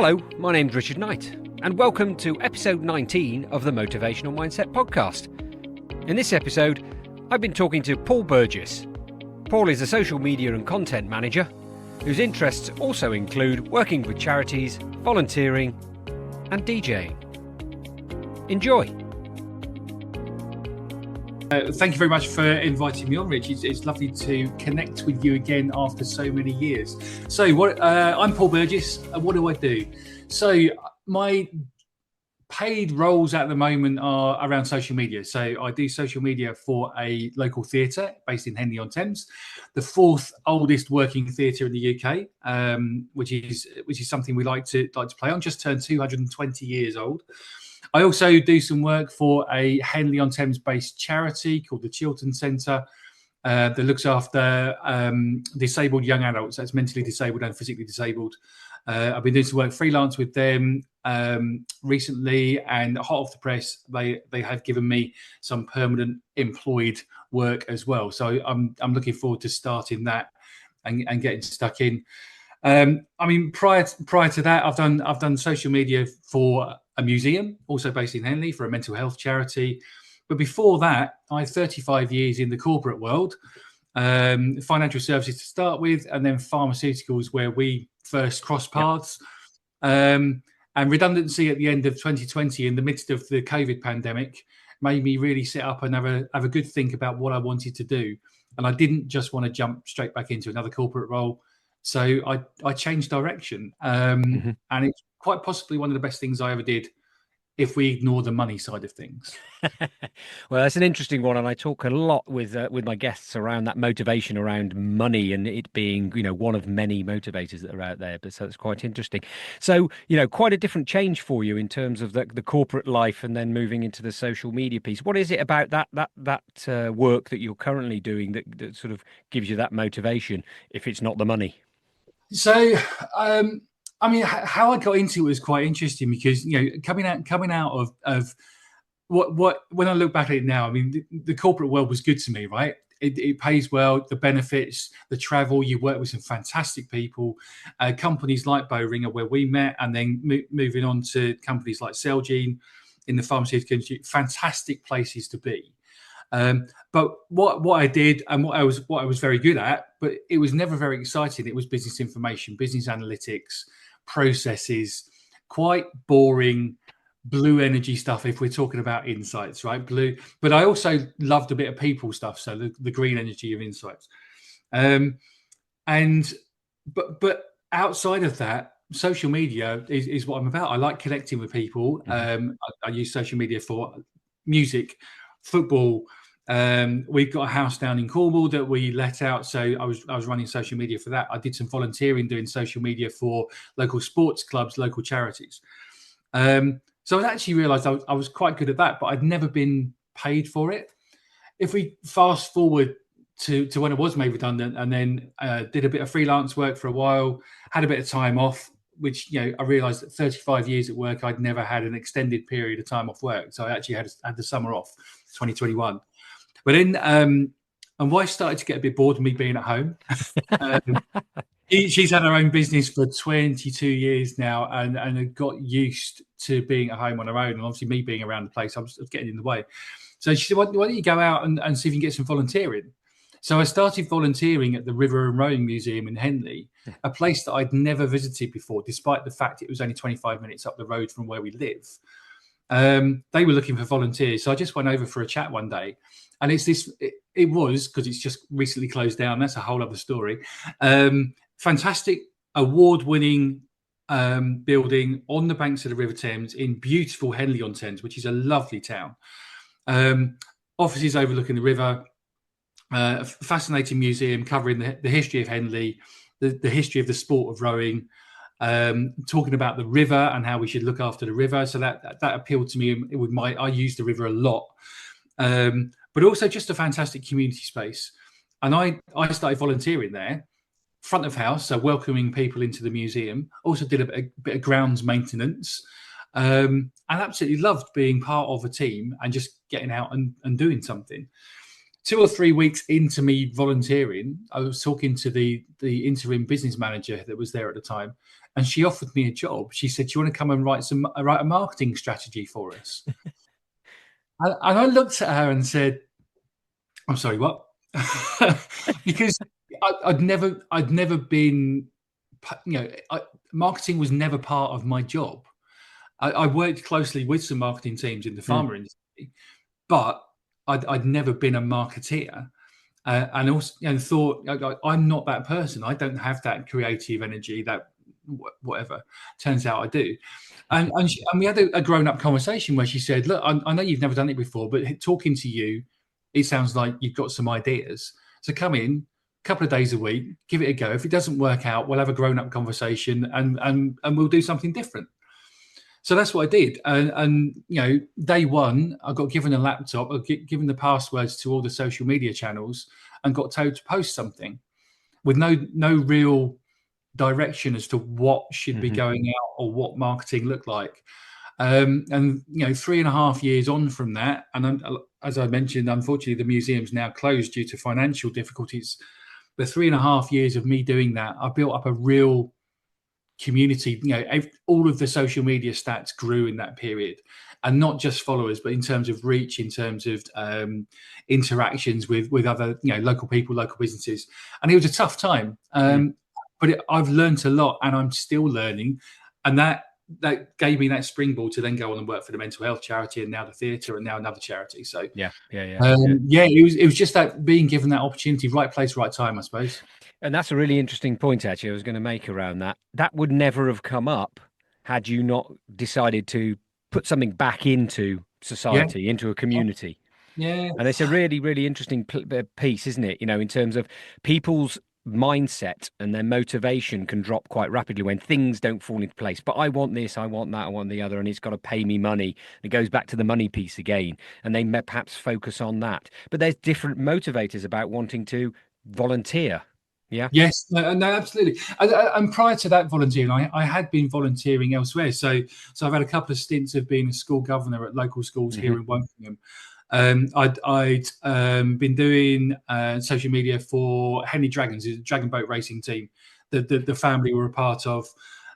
Hello, my name's Richard Knight, and welcome to episode 19 of the Motivational Mindset Podcast. In this episode, I've been talking to Paul Burgess. Paul is a social media and content manager whose interests also include working with charities, volunteering, and DJing. Enjoy. Thank you very much for inviting me on, Rich. It's lovely to connect with you again after so many years. So, I'm Paul Burgess. What do I do? So, my paid roles at the moment are around social media. So, I do social media for a local theatre based in Henley-on-Thames, the fourth oldest working theatre in the UK, which is something we like to play on. Just turned 220 years old. I also do some work for a Henley-on-Thames based charity called the Chiltern Centre that looks after disabled young adults, that's mentally disabled and physically disabled. I've been doing some work freelance with them recently, and hot off the press, they have given me some permanent employed work as well. So I'm looking forward to starting that and getting stuck in. Prior to that, I've done social media for a museum, also based in Henley, for a mental health charity. But before that, I had 35 years in the corporate world, financial services to start with, and then pharmaceuticals, where we first crossed paths. And redundancy at the end of 2020, in the midst of the COVID pandemic, made me really sit up and have a good think about what I wanted to do. And I didn't just want to jump straight back into another corporate role. So I changed direction, and it's quite possibly one of the best things I ever did, if we ignore the money side of things. Well, that's an interesting one, and I talk a lot with my guests around that motivation around money and it being, one of many motivators that are out there. But so it's quite interesting. So, quite a different change for you in terms of the corporate life and then moving into the social media piece. What is it about that work that you're currently doing that sort of gives you that motivation, if it's not the money? So, how I got into it was quite interesting because, coming out of what when I look back at it now, the corporate world was good to me, right? It pays well, the benefits, the travel, you work with some fantastic people, companies like Boehringer, where we met, and then moving on to companies like Celgene in the pharmaceutical industry, fantastic places to be. But what I did and what I was very good at, but it was never very exciting. It was business information, business analytics, processes, quite boring blue energy stuff if we're talking about insights, right? Blue. But I also loved a bit of people stuff, so the green energy of insights. But outside of that, social media is what I'm about. I like connecting with people. I use social media for music, football. We've got a house down in Cornwall that we let out, so I was running social media for that. I did some volunteering doing social media for local sports clubs, local charities. So I actually realised I was quite good at that, but I'd never been paid for it. If we fast forward to when I was made redundant, and then did a bit of freelance work for a while, had a bit of time off, which I realised that 35 years at work, I'd never had an extended period of time off work. So I actually had the summer off, 2021. But then, and wife started to get a bit bored of me being at home. She's had her own business for 22 years now, and got used to being at home on her own. And obviously, me being around the place, I was getting in the way. So she said, "Why don't you go out and see if you can get some volunteering?" So I started volunteering at the River and Rowing Museum in Henley, a place that I'd never visited before, despite the fact it was only 25 minutes up the road from where we live. They were looking for volunteers, so I just went over for a chat one day. And it was, because it's just recently closed down, that's a whole other story. Fantastic, award-winning building on the banks of the River Thames in beautiful Henley-on-Thames, which is a lovely town. Offices overlooking the river, fascinating museum covering the history of Henley, the history of the sport of rowing, talking about the river and how we should look after the river. So that appealed to me. I use the river a lot. But also just a fantastic community space. And I started volunteering there, front of house, so welcoming people into the museum. Also did a bit of grounds maintenance, and absolutely loved being part of a team and just getting out and doing something. 2 or 3 weeks into me volunteering, I was talking to the interim business manager that was there at the time, and she offered me a job. She said, "Do you want to come and write a marketing strategy for us?" And I looked at her and said, "I'm sorry, what?" Because I'd never been, marketing was never part of my job. I worked closely with some marketing teams in the Mm, pharma industry, but I'd never been a marketeer. And also, thought I'm not that person. I don't have that creative energy. That whatever. Turns out I do. And we had a grown up conversation where she said, "Look, I know you've never done it before, but talking to you, it sounds like you've got some ideas. So come in, a couple of days a week, give it a go. If it doesn't work out, we'll have a grown up conversation and we'll do something different." So that's what I did. And day one, I got given a laptop, given the passwords to all the social media channels, and got told to post something with no real direction as to what should be mhm. going out or what marketing looked like. And 3.5 years on from that, and as I mentioned, unfortunately, the museum's now closed due to financial difficulties. The 3.5 years of me doing that, I built up a real community. All of the social media stats grew in that period, and not just followers, but in terms of reach, in terms of interactions with other local people, local businesses. And it was a tough time, Mm. but I've learned a lot, and I'm still learning, and that gave me that springboard to then go on and work for the mental health charity, and now the theatre, and now another charity. So Yeah, yeah, yeah. yeah, it was just that being given that opportunity, right place, right time, I suppose. And that's a really interesting point, actually, I was going to make around that. That would never have come up had you not decided to put something back into Yeah, society, into a community. yeah, And it's a really, really interesting piece, isn't it? In terms of people's mindset and their motivation can drop quite rapidly when things don't fall into place. But I want this, I want that, I want the other, and it's got to pay me money. It goes back to the money piece again, and they may perhaps focus on that. But there's different motivators about wanting to volunteer. Yeah. yes, no, no, absolutely. And prior to that volunteering, I had been volunteering elsewhere. So I've had a couple of stints of being a school governor at local schools Hmm. here in Wokingham. I'd been doing social media for Henley Dragons, a dragon boat racing team that the family were a part of,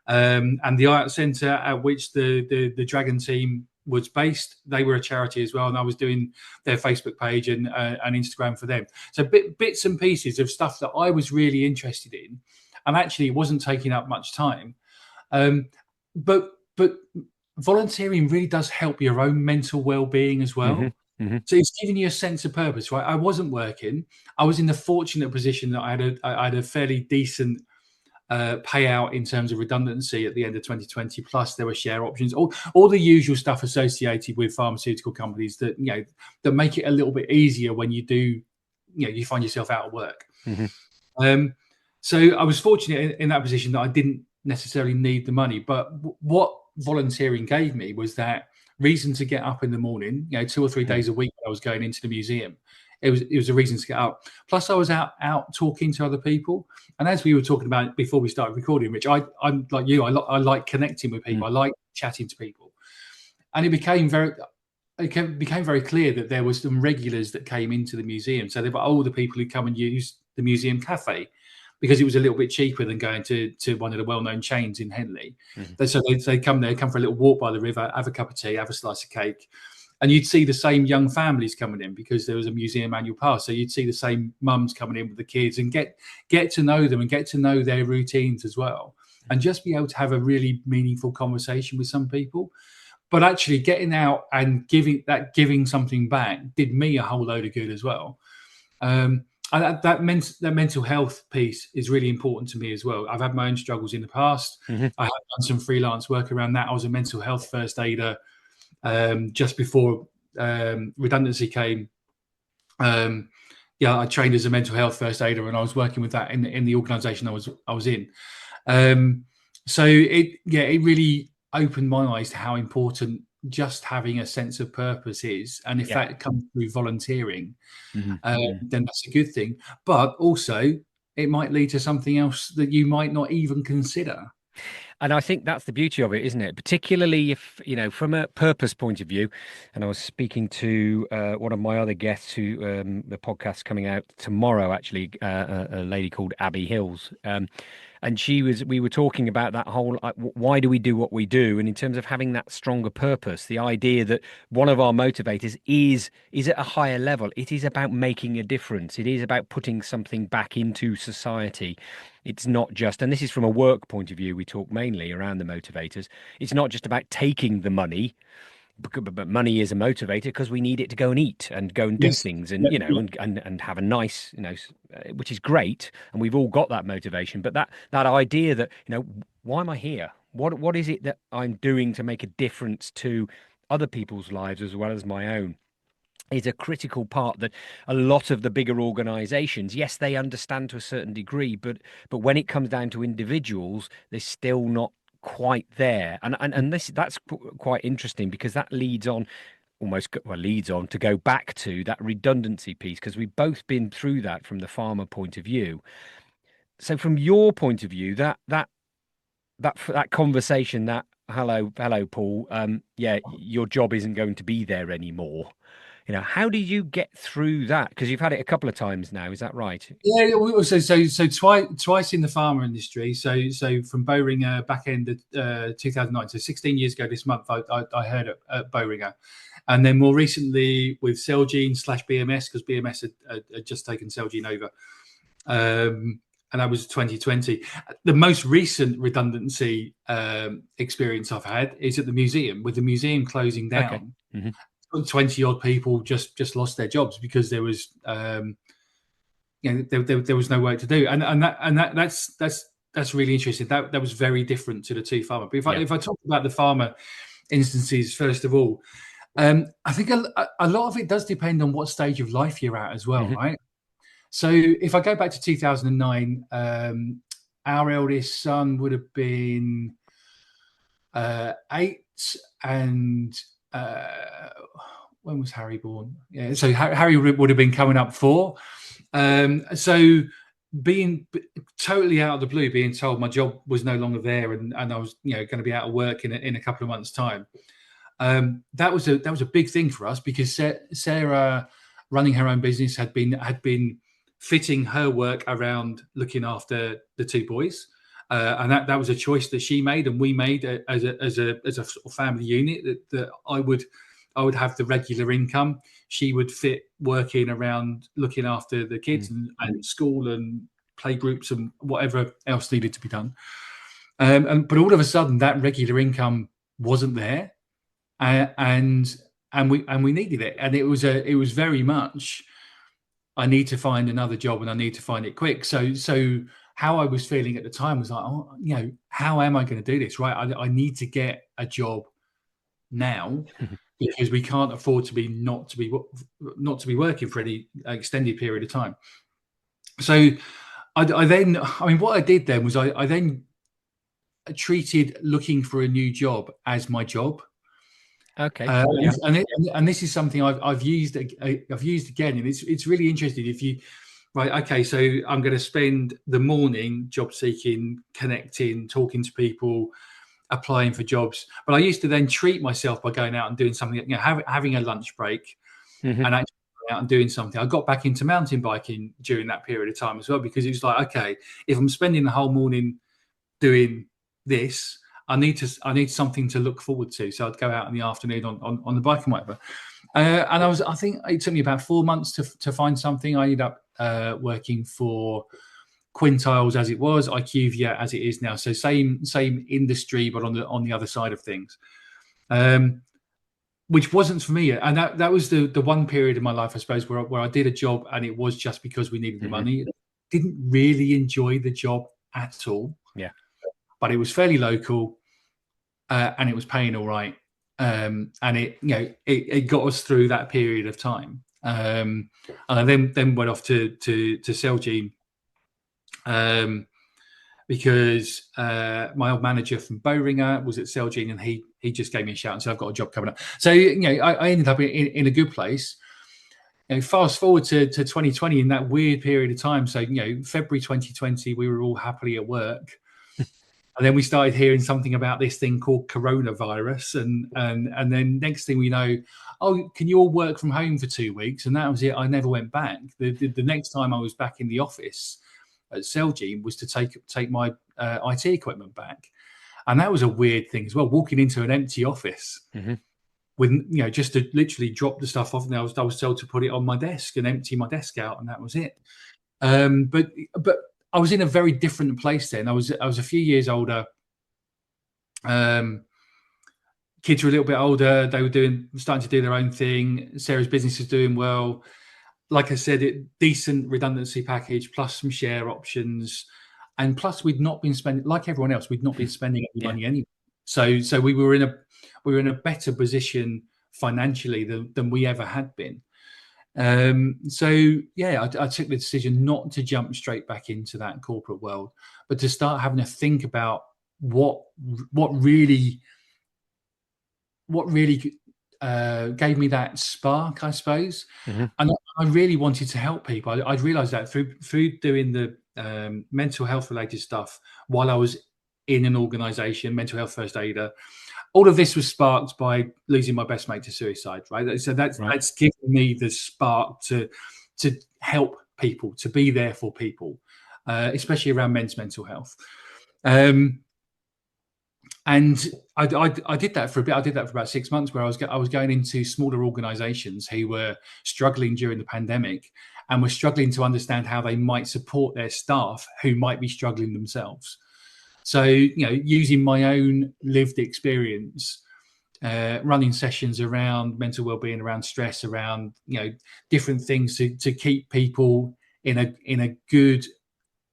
and the art centre at which the dragon team was based. They were a charity as well, and I was doing their Facebook page and Instagram for them. So bits and pieces of stuff that I was really interested in, and actually it wasn't taking up much time. Um, but volunteering really does help your own mental well-being as Hmm. well. Hmm. So it's giving you a sense of purpose, right? I wasn't working. I was in the fortunate position that I had a fairly decent payout in terms of redundancy at the end of 2020. Plus, there were share options, all the usual stuff associated with pharmaceutical companies that make it a little bit easier when you find yourself out of work. Hmm. Um, so I was fortunate in that position that I didn't necessarily need the money. But what volunteering gave me was that reason to get up in the morning. 2 or 3 days a week I was going into the museum. It was a reason to get up. Plus, I was out talking to other people. And as we were talking about before we started recording, Rich, I'm like you. I like connecting with people. I like chatting to people. And it became very clear that there were some regulars that came into the museum. So there were older people who come and use the museum cafe because it was a little bit cheaper than going to one of the well-known chains in Henley. Hmm. So they come there, come for a little walk by the river, have a cup of tea, have a slice of cake. And you'd see the same young families coming in because there was a museum annual pass. So you'd see the same mums coming in with the kids and get to know them and get to know their routines as well. And just be able to have a really meaningful conversation with some people. But actually getting out and giving something back did me a whole load of good as well. And that mental health piece is really important to me as well. I've had my own struggles in the past. Hmm. I have done some freelance work around that. I was a mental health first aider just before redundancy came. I trained as a mental health first aider, and I was working with that in the organisation I was in. So it really opened my eyes to how important just having a sense of purpose is, and if Yeah. that comes through volunteering, Hmm. then that's a good thing. But also, it might lead to something else that you might not even consider. And I think that's the beauty of it, isn't it? Particularly if, from a purpose point of view. And I was speaking to one of my other guests who the podcast's coming out tomorrow, actually, a lady called Abby Hills. and we were talking about that whole, like, why do we do what we do? And in terms of having that stronger purpose, the idea that one of our motivators is at a higher level. It is about making a difference. It is about putting something back into society. It's not just, and this is from a work point of view, we talk mainly around the motivators. It's not just about taking the money, but money is a motivator because we need it to go and eat and go and do Yes. things, and Yeah. you know, and have a nice, you know, which is great, and we've all got that motivation. But that idea that, you know, why am I here? What is it that I'm doing to make a difference to other people's lives as well as my own? Is a critical part that a lot of the bigger organizations, yes, they understand to a certain degree, but when it comes down to individuals, they're still not quite there. And that's quite interesting, because that leads on, leads on to go back to that redundancy piece, because we've both been through that from the farmer point of view. So from your point of view, that conversation, that hello Paul, yeah, your job isn't going to be there anymore. You know, how did you get through that? Because you've had it a couple of times now, is that right? Yeah, so twice in the pharma industry. So from Boehringer back end of 2009, so 16 years ago this month, I heard at Boehringer, and then more recently with Celgene / BMS, because BMS had just taken Celgene over, and that was 2020. The most recent redundancy experience I've had is at the museum, with the museum closing Okay. down. Hmm. 20 odd people just lost their jobs because there was there was no work to do, that's really interesting. That was very different to the two farmer. But Yeah. if I talk about the farmer instances first of all, I think a lot of it does depend on what stage of life you're at as well, Hmm. right? So if I go back to 2009, our eldest son would have been 8, and when was Harry born? Yeah, so Harry would have been coming up 4. So being totally out of the blue, being told my job was no longer there, and I was, going to be out of work in a couple of months' time. That was a big thing for us, because Sarah, running her own business, had been fitting her work around looking after the 2 boys. And that was a choice that she made and we made as a sort of family unit, that I would have the regular income. She would fit working around looking after the kids and school and play groups and whatever else needed to be done. But all of a sudden, that regular income wasn't there, and we needed it, and it was very much, I need to find another job and I need to find it quick. So how I was feeling at the time was like, oh, how am I going to do this? Right, I need to get a job now, because we can't afford to be not to be working for any extended period of time. So I then, I mean, what I did then was I then treated looking for a new job as my job. Okay. Yeah. And this is something I've used again, and it's really interesting. If you, right, okay, so I'm going to spend the morning job seeking, connecting, talking to people, applying for jobs. But I used to then treat myself by going out and doing something, having a lunch break, Hmm. and actually going out and doing something. I got back into mountain biking during that period of time as well, because it was like, okay, if I'm spending the whole morning doing this, I need something to look forward to. So I'd go out in the afternoon on the bike and whatever. And I think it took me about 4 months to find something. I ended up working for Quintiles, as it was, IQVIA as it is now. So same industry, but on the other side of things, which wasn't for me. And that was the one period in my life, I suppose, where I did a job and it was just because we needed the Hmm. money. Didn't really enjoy the job at all, Yeah. but it was fairly local, and it was paying all right. And it got us through that period of time. And I then went off to Celgene, because my old manager from Boehringer was at Celgene, and he just gave me a shout and said, I've got a job coming up. So I ended up in a good place. Fast forward to 2020, in that weird period of time. So February 2020, we were all happily at work. And then we started hearing something about this thing called coronavirus, and then next thing we know, oh, can you all work from home for 2 weeks? And that was it. I never went back. The next time I was back in the office at Celgene was to take my IT equipment back, and that was a weird thing as well. Walking into an empty office Hmm. with just to literally drop the stuff off, and I was told to put it on my desk and empty my desk out, and that was it. But I was in a very different place then. I was a few years older. Um, Kids were a little bit older. They were starting to do their own thing. Sarah's business is doing well. Like I said, decent redundancy package plus some share options, and plus we'd not been spending like everyone else. We'd not been spending any Yeah. money anyway. So we were in a better position financially than we ever had been. So yeah, I took the decision not to jump straight back into that corporate world, but to start having to think about what what really what really gave me that spark, I suppose. Hmm. And I really wanted to help people. I'd realised that through doing the mental health related stuff while I was in an organisation, mental health first aider. All of this was sparked by losing my best mate to suicide. Right, so that's Right. that's given me the spark to help people, to be there for people, especially around men's mental health. Um, and I did that for a bit. I did that for about 6 months, where I was going into smaller organisations who were struggling during the pandemic and were struggling to understand how they might support their staff who might be struggling themselves. So using my own lived experience, running sessions around mental well-being, around stress, around different things to keep people in a good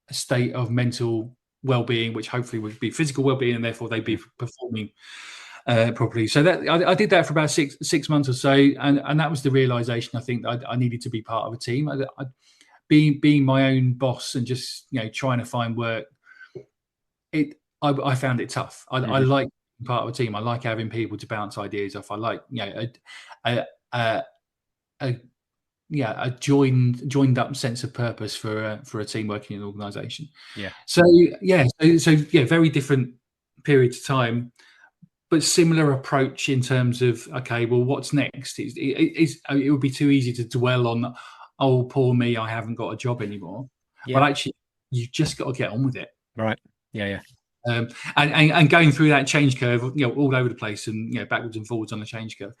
state of mental well-being, which hopefully would be physical well-being, and therefore they'd be performing properly. So that I did that for about six months or so, and that was the realization. I think that I needed to be part of a team. Being my own boss and just trying to find work, I found it tough. I Hmm. like being part of a team. I like having people to bounce ideas off. I like a, a, a yeah, a joined up sense of purpose for a team working in an organisation. Yeah. So yeah, very different periods of time, but similar approach in terms of okay, well, what's next? It would be too easy to dwell on, oh, poor me, I haven't got a job anymore. Yeah. But actually, you've just got to get on with it. Right. Yeah. Yeah. And going through that change curve, all over the place, and backwards and forwards on the change curve.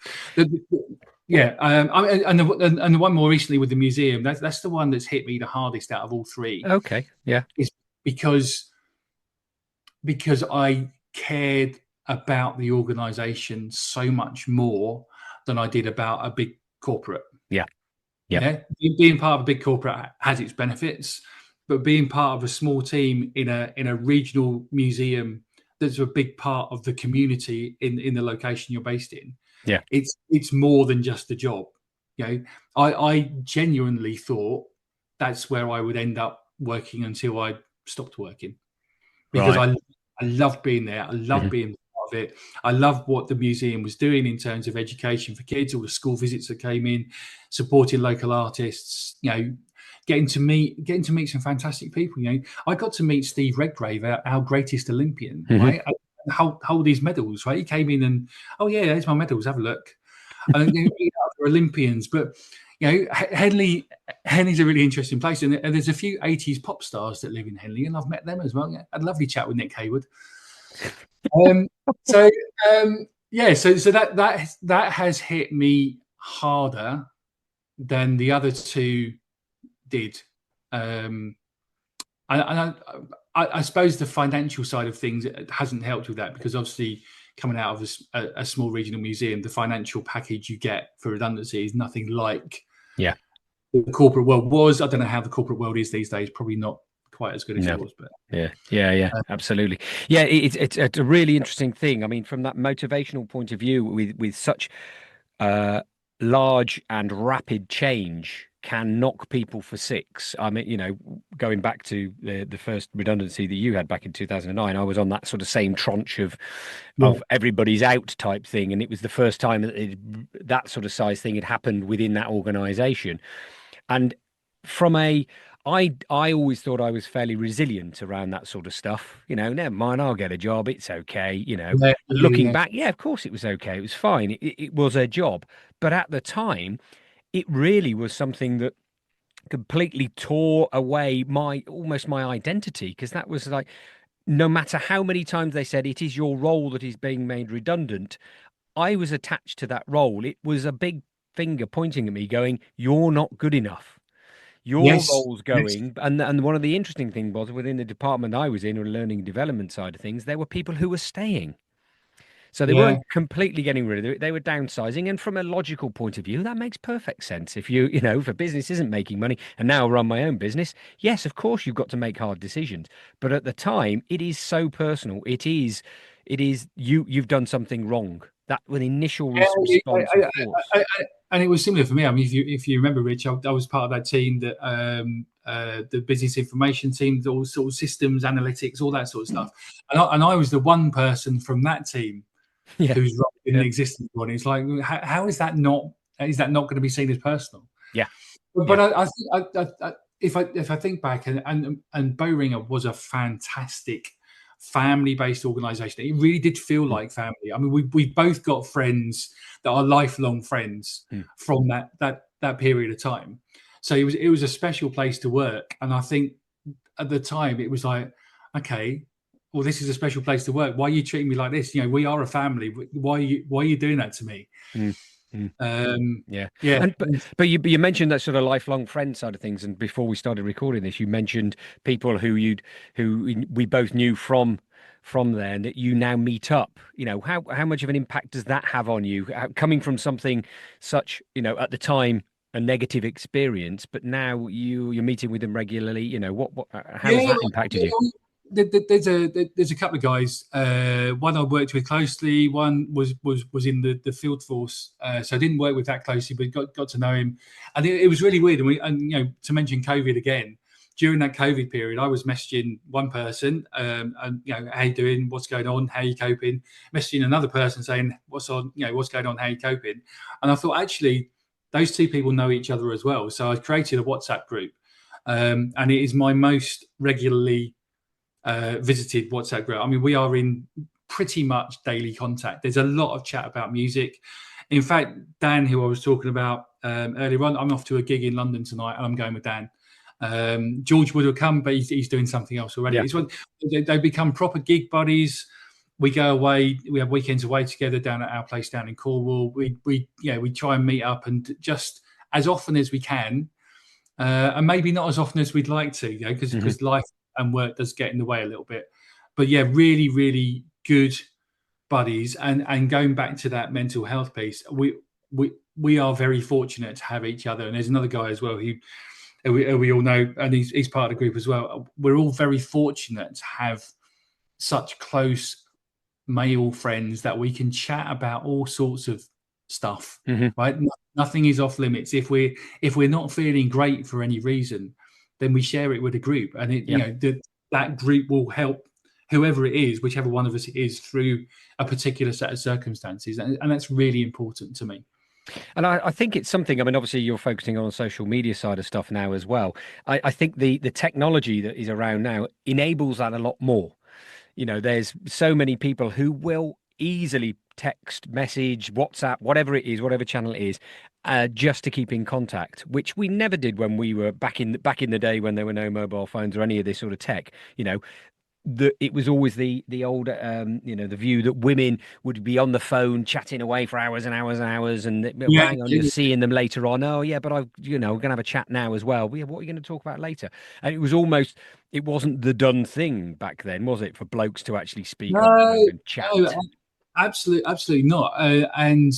Yeah, and the one more recently with the museum, that's the one that's hit me the hardest out of all three, Okay. Yeah. is because I cared about the organisation so much more than I did about a big corporate. Yeah. Yeah. Yeah, being part of a big corporate has its benefits, but being part of a small team in a regional museum that's a big part of the community in the location you're based in, Yeah. it's more than just a job. I genuinely thought that's where I would end up working until I stopped working, because Right. I loved being there. I loved Hmm. being part of it. I loved what the museum was doing in terms of education for kids, all the school visits that came in, supporting local artists. Getting to meet some fantastic people. I got to meet Steve Redgrave, our greatest Olympian, Hmm. right? Hold these medals, right? He came in and, oh yeah, there's my medals. Have a look. And other Olympians, but Henley's a really interesting place, and there's a few '80s pop stars that live in Henley, and I've met them as well. Yeah, I had a lovely chat with Nick Hayward. Um, so yeah, so that has hit me harder than the other two did. And I suppose the financial side of things hasn't helped with that, because obviously coming out of a small regional museum, the financial package you get for redundancy is nothing like Yeah. the corporate world was. I don't know how the corporate world is these days. Probably not quite as good as it No. was, but Yeah, yeah, yeah, absolutely. Yeah, it's a really interesting thing. I mean, from that motivational point of view, with such uh, large and rapid change can knock people for six. I mean, going back to the first redundancy that you had back in 2009, I was on that sort of same tranche of yeah, everybody's out type thing, and it was the first time that that sort of size thing had happened within that organization. And from a I always thought I was fairly resilient around that sort of stuff. Never mind, I'll get a job. It's okay. yeah, And yeah, looking yeah, back, yeah, of course it was okay. It was fine. It was a job. But at the time, it really was something that completely tore away my almost my identity, because that was like no matter how many times they said it is your role that is being made redundant, I was attached to that role. It was a big finger pointing at me, going, "You're not good enough. Your Yes, role's yes, going." And one of the interesting things was within the department I was in, or learning and development side of things, there were people who were staying. So they yeah. weren't completely getting rid of it. They were downsizing. And from a logical point of view, that makes perfect sense. If if a business isn't making money and now I run my own business, yes, of course you've got to make hard decisions. But at the time, it is so personal. You've done something wrong. That an initial Yeah, response, of course. and it was similar for me. I mean, if you remember, Rich, I was part of that team that the business information team, all sort of systems, analytics, all that sort of stuff. And I was the one person from that team Yeah. whose role didn't Yeah. exist anymore. And it's like, how is that not going to be seen as personal? Yeah. But Yeah. if I think back, and Bowringer was a fantastic family-based organisation. It really did feel Mm, like family. I mean, we both got friends that are lifelong friends mm, from that period of time. So it was a special place to work, and I think at the time it was like, okay, well, this is a special place to work. Why are you treating me like this? We are a family. Why are you doing that to me? mm, mm. Um, Yeah, yeah, and but you mentioned that sort of lifelong friend side of things, and before we started recording this, you mentioned people who we both knew from there, and that you now meet up. How much of an impact does that have on you, coming from something such, at the time a negative experience, but now you're meeting with them regularly. What how has Yeah, that impacted you? there's a couple of guys. One I worked with closely. One was in the field force, so I didn't work with that closely, but got to know him, and it was really weird. And to mention COVID again, during that COVID period, I was messaging one person, and how you doing? What's going on? How you coping? Messaging another person saying what's on? What's going on? How you coping? And I thought actually those two people know each other as well, so I created a WhatsApp group, and it is my most regularly visited WhatsApp group. I mean, we are in pretty much daily contact. There's a lot of chat about music. In fact, Dan, who I was talking about earlier on, I'm off to a gig in London tonight, and I'm going with Dan. George would have come, but he's doing something else already. Yeah. It's when they become proper gig buddies. We go away. We have weekends away together down at our place down in Cornwall. We try and meet up and just as often as we can, and maybe not as often as we'd like to, because Hmm. life and work does get in the way a little bit. But yeah, really, really good buddies. And going back to that mental health piece, we are very fortunate to have each other. And there's another guy as well who we all know, and he's part of the group as well. We're all very fortunate to have such close male friends that we can chat about all sorts of stuff, Hmm. right? Nothing is off limits. If we're not feeling great for any reason, then we share it with a group, and Yeah. that group will help whoever it is, whichever one of us it is, through a particular set of circumstances, and that's really important to me. And I think it's something, I mean, obviously you're focusing on the social media side of stuff now as well. I think the technology that is around now enables that a lot more. There's so many people who will easily text, message, WhatsApp, whatever it is, whatever channel it is, just to keep in contact, which we never did when we were back in the day when there were no mobile phones or any of this sort of tech. It was always the old the view that women would be on the phone chatting away for hours and hours and hours, and well, Yeah, hang on, you're yeah, seeing them later on. Oh yeah, but we're gonna have a chat now as well. Yeah, what are you going to talk about later? And it wasn't the done thing back then, was it, for blokes to actually speak on the no, phone and no, chat? absolutely not. And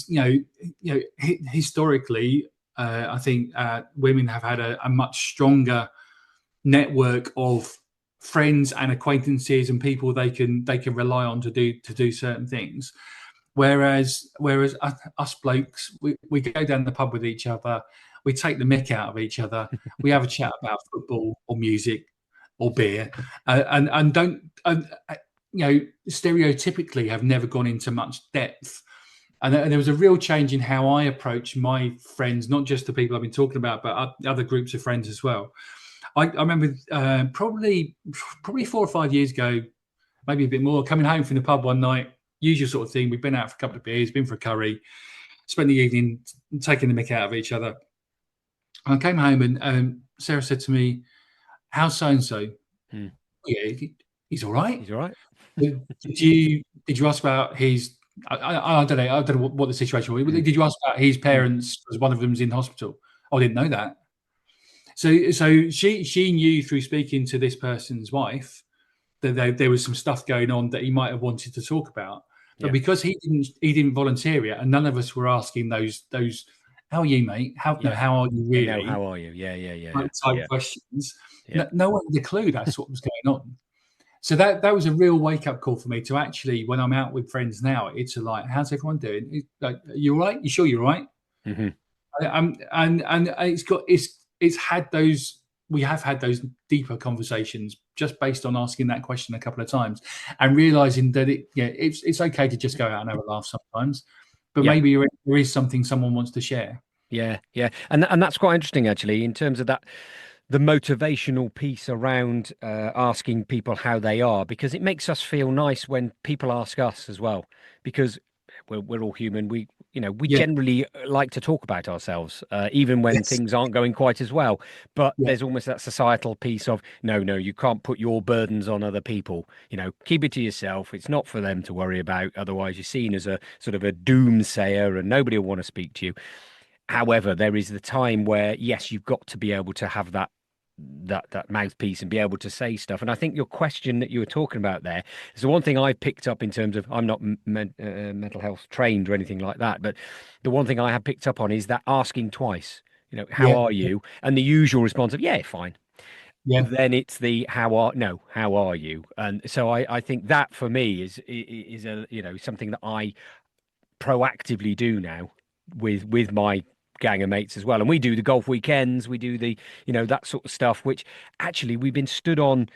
historically, I think women have had a much stronger network of friends and acquaintances and people they can rely on to do certain things. Whereas us blokes, we go down the pub with each other, we take the mick out of each other, we have a chat about football or music or beer, and don't stereotypically have never gone into much depth. And there was a real change in how I approach my friends, not just the people I've been talking about, but other groups of friends as well. I remember probably 4 or 5 years ago, maybe a bit more, coming home from the pub one night, usual sort of thing. We've been out for a couple of beers, been for a curry, spent the evening taking the mick out of each other. And I came home and Sarah said to me, "How's so and so?" Hmm. Yeah, He's all right. He's all right. Did you ask about his? I don't know. I don't know what the situation was. Mm, Did you ask about his mm. parents? Because one of them's in hospital. Oh, I didn't know that. So she knew through speaking to this person's wife that there was some stuff going on that he might have wanted to talk about, but Yeah, because he didn't volunteer it, and none of us were asking those how are you, mate? How no, yeah. how are you And now, really? how are you? Yeah, yeah, yeah, yeah, Type yeah, questions. yeah, No one had a clue that's what was going on. So that was a real wake up call for me to actually, when I'm out with friends now, it's like, how's everyone doing? Like, you all right? You sure you're right? hmm And it's had those. We have had those deeper conversations just based on asking that question a couple of times and realizing that it's okay to just go out and have a laugh sometimes, but yeah. maybe there is something someone wants to share. Yeah, yeah, and that's quite interesting actually in terms of that the motivational piece around asking people how they are because it makes us feel nice when people ask us as well because we're all human. We Yeah. generally like to talk about ourselves even when Yes. things aren't going quite as well. But Yeah. there's almost that societal piece of no, you can't put your burdens on other people. Keep it to yourself. It's not for them to worry about. Otherwise, you're seen as a sort of a doomsayer, and nobody will want to speak to you. However, there is the time where, yes, you've got to be able to have that mouthpiece and be able to say stuff. And I think your question that you were talking about there is the one thing I picked up in terms of I'm not mental health trained or anything like that, but the one thing I have picked up on is that asking twice. How Yeah. are you? And the usual response of, yeah, fine. Yeah. Then it's the how are you? And so I think that for me is a something that I proactively do now with my gang of mates as well. And we do the golf weekends, we do the that sort of stuff, which actually we've been stood on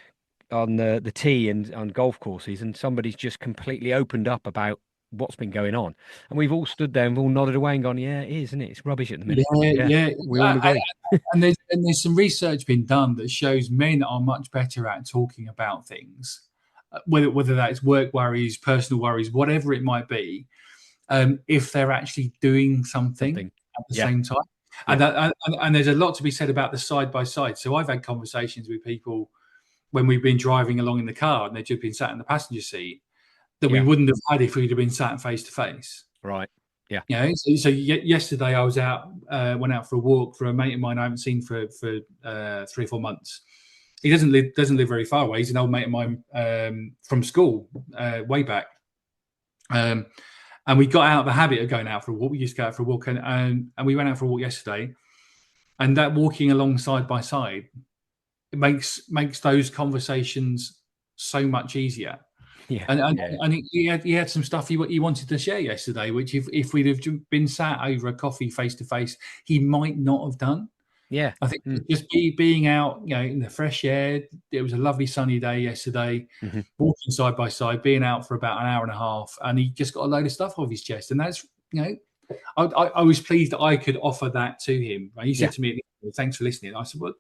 the tee and on golf courses, and somebody's just completely opened up about what's been going on, and we've all stood there and we've all nodded away and gone, yeah, it is, isn't it? It's rubbish at the minute. Yeah. Yeah, Yeah. we all agree. And there's some research been done that shows men are much better at talking about things, whether that is work worries, personal worries, whatever it might be, if they're actually doing something Something. at the Yeah, same time. yeah, And there's a lot to be said about the side by side. So I've had conversations with people when we've been driving along in the car and they've just been sat in the passenger seat that we yeah. wouldn't have had if we'd have been sat face to face. Right. Yeah. Yesterday I was out, went out for a walk for a mate of mine I haven't seen for 3 or 4 months. He doesn't live very far away. He's an old mate of mine from school, way back. Um, and we got out of the habit of going out for a walk. We used to go out for a walk, and we went out for a walk yesterday. And that walking along side by side, it makes those conversations so much easier. Yeah. And and, Yeah. and he had some stuff he wanted to share yesterday, which if we'd have been sat over a coffee face to face, he might not have done. Yeah. I think Mm. just being out, in the fresh air. It was a lovely sunny day yesterday. hmm Walking side by side, being out for about an hour and a half, and he just got a load of stuff off his chest, and that's I was pleased that I could offer that to him. Right? He said Yeah. to me, "Thanks for listening." I said, "Well,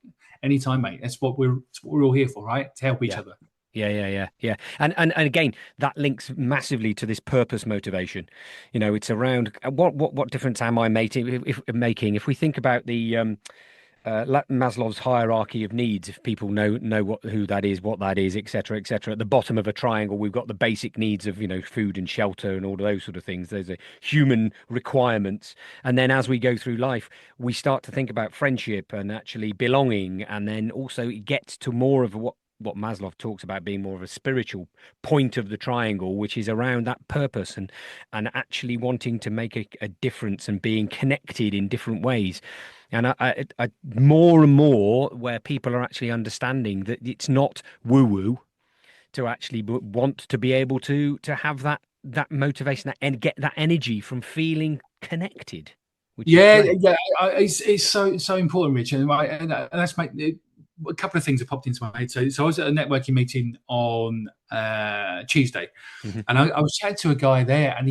anytime, mate. That's what we're all here for, right? To help each Yeah. other." Yeah, yeah, yeah, yeah. And again, that links massively to this purpose motivation. It's around what difference am I making? If we think about the Maslow's hierarchy of needs, if people know who that is, what that is, etc., etc. At the bottom of a triangle, we've got the basic needs of food and shelter and all of those sort of things. There's a human requirements, and then as we go through life, we start to think about friendship and actually belonging, and then also it gets to more of what Maslow talks about being more of a spiritual point of the triangle, which is around that purpose and actually wanting to make a difference and being connected in different ways. And I more and more where people are actually understanding that it's not woo woo to actually want to be able to have that motivation and get that energy from feeling connected, which is Yeah, great. yeah, it's so important, Richard. And that's a couple of things have popped into my head. So I was at a networking meeting on Tuesday, hmm and I was chatting to a guy there, and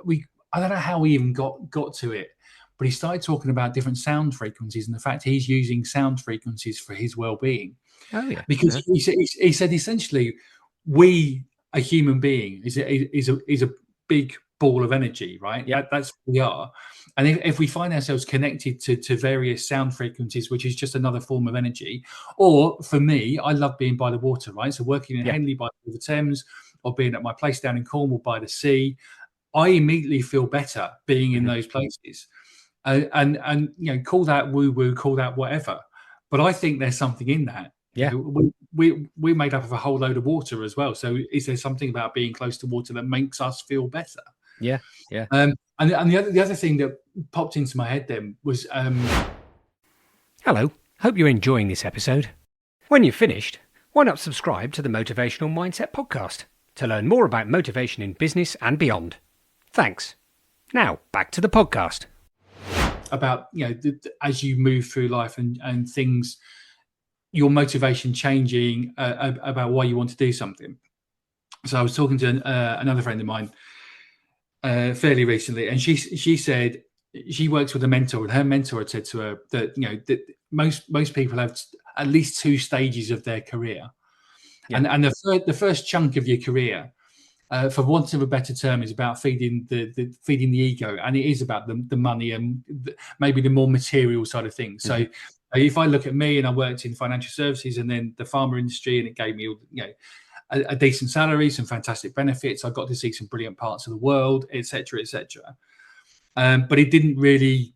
we I don't know how we even got to it, but he started talking about different sound frequencies and the fact he's using sound frequencies for his well-being Oh yeah. because he said essentially we a human being is a big ball of energy, right? Yep. That's what we are. And if we find ourselves connected to various sound frequencies, which is just another form of energy, or for me, I love being by the water, right? So working in Yeah. Henley by the Thames, or being at my place down in Cornwall by the sea, I immediately feel better being in Hmm. those places. And call that woo woo, call that whatever. But I think there's something in that. Yeah. We're made up of a whole load of water as well. So is there something about being close to water that makes us feel better? Yeah. Yeah. And the other thing that popped into my head then was Hello. Hope you're enjoying this episode. When you've finished, why not subscribe to the Motivational Mindset Podcast to learn more about motivation in business and beyond? Thanks. Now, back to the podcast. about as you move through life and things, your motivation changing about why you want to do something. So I was talking to another friend of mine fairly recently, and she said she works with a mentor, and her mentor had said to her that that most people have at least two stages of their career, Yeah. and the first chunk of your career, for want of a better term, is about feeding feeding the ego, and it is about the money and maybe the more material side of things. So if I look at me, and I worked in financial services and then the pharma industry, and it gave me a decent salary, some fantastic benefits. I got to see some brilliant parts of the world, etc., etc. But it didn't really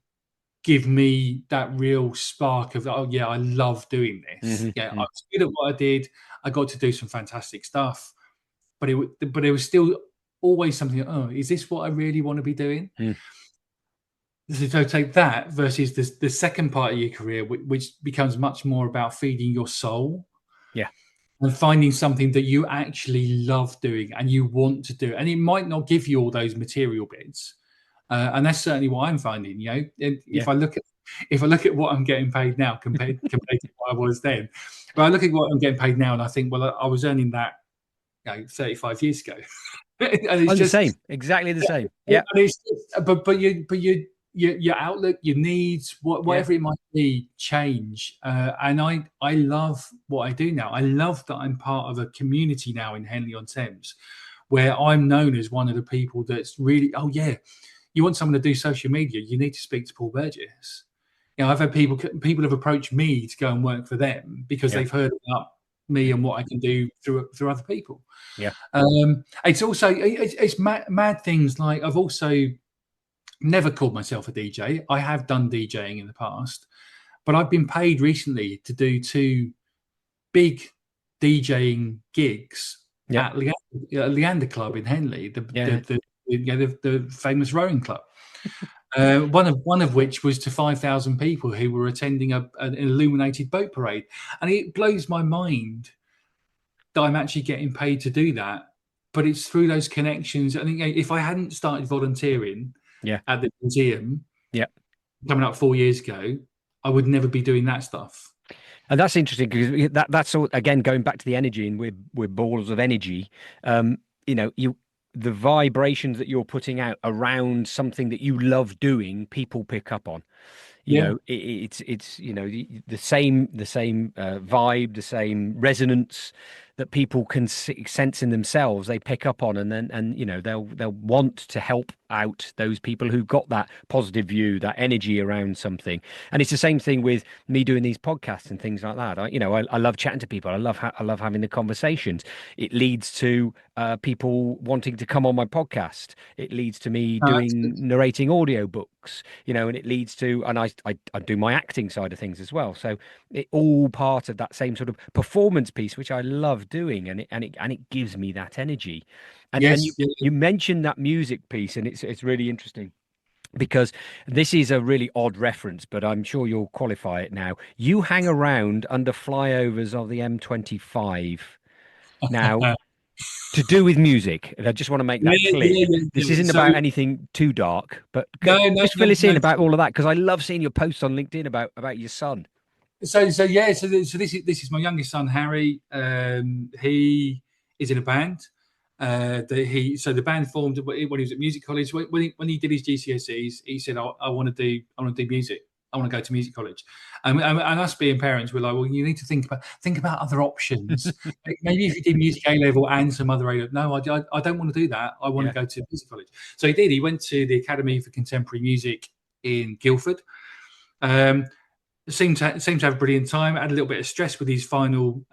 give me that real spark of, oh yeah, I love doing this. Yeah, I was good at what I did. I got to do some fantastic stuff, but it was still always something. Oh, is this what I really want to be doing? So take that versus the second part of your career, which becomes much more about feeding your soul. Yeah. And finding something that you actually love doing and you want to do. And it might not give you all those material bits. And that's certainly what I'm finding. If I look at what I'm getting paid now compared to what I was then, but I look at what I'm getting paid now and I think, well, I was earning that 35 years ago. And it's I'm the just same, exactly the same. Yeah. and it's just, your outlook, your needs, whatever it might be, change. And I love what I do now. I love that I'm part of a community now in Henley-on-Thames, where I'm known as one of the people that's really, oh yeah, you want someone to do social media, you need to speak to Paul Burgess. I've had people have approached me to go and work for them because they've heard about me and what I can do through other people. Yeah. It's also it's mad things like I've also never called myself a DJ. I have done DJing in the past, but I've been paid recently to do two big DJing gigs at Leander Club in Henley, the famous rowing club. One of which was to 5,000 people who were attending an illuminated boat parade, and it blows my mind that I'm actually getting paid to do that. But it's through those connections. I think if I hadn't started volunteering at the museum, coming up 4 years ago, I would never be doing that stuff. And that's interesting because that's all, again, going back to the energy, and we're balls of energy. The vibrations that you're putting out around something that you love doing, people pick up on. It's the same vibe, the same resonance that people can sense in themselves. They pick up on, and then they'll want to help out those people who've got that positive view, that energy around something. And it's the same thing with me doing these podcasts and things like that. I love chatting to people. I love having the conversations. It leads to people wanting to come on my podcast. It leads to me narrating audiobooks, and it leads to, and I do my acting side of things as well. So it all part of that same sort of performance piece, which I love doing, and it gives me that energy. And you mentioned that music piece, and it's really interesting because this is a really odd reference, but I'm sure you'll qualify it now. You hang around under flyovers of the M25 now. To do with music, and I just want to make that clear. This isn't about anything too dark, but just fill us in about all of that, because I love seeing your posts on LinkedIn about your son. So this is my youngest son, Harry. He is in a band. The band formed when he was at music college. When he did his GCSEs, he said, "I want to do music." I want to go to music college. And us being parents, we're like, well, you need to think about other options. Maybe if you did music A level and some other A level. No, I don't want to do that. I want to Yeah. go to music college. So he did. He went to the Academy for Contemporary Music in Guildford. Um, seemed to have a brilliant time. Had a little bit of stress with his final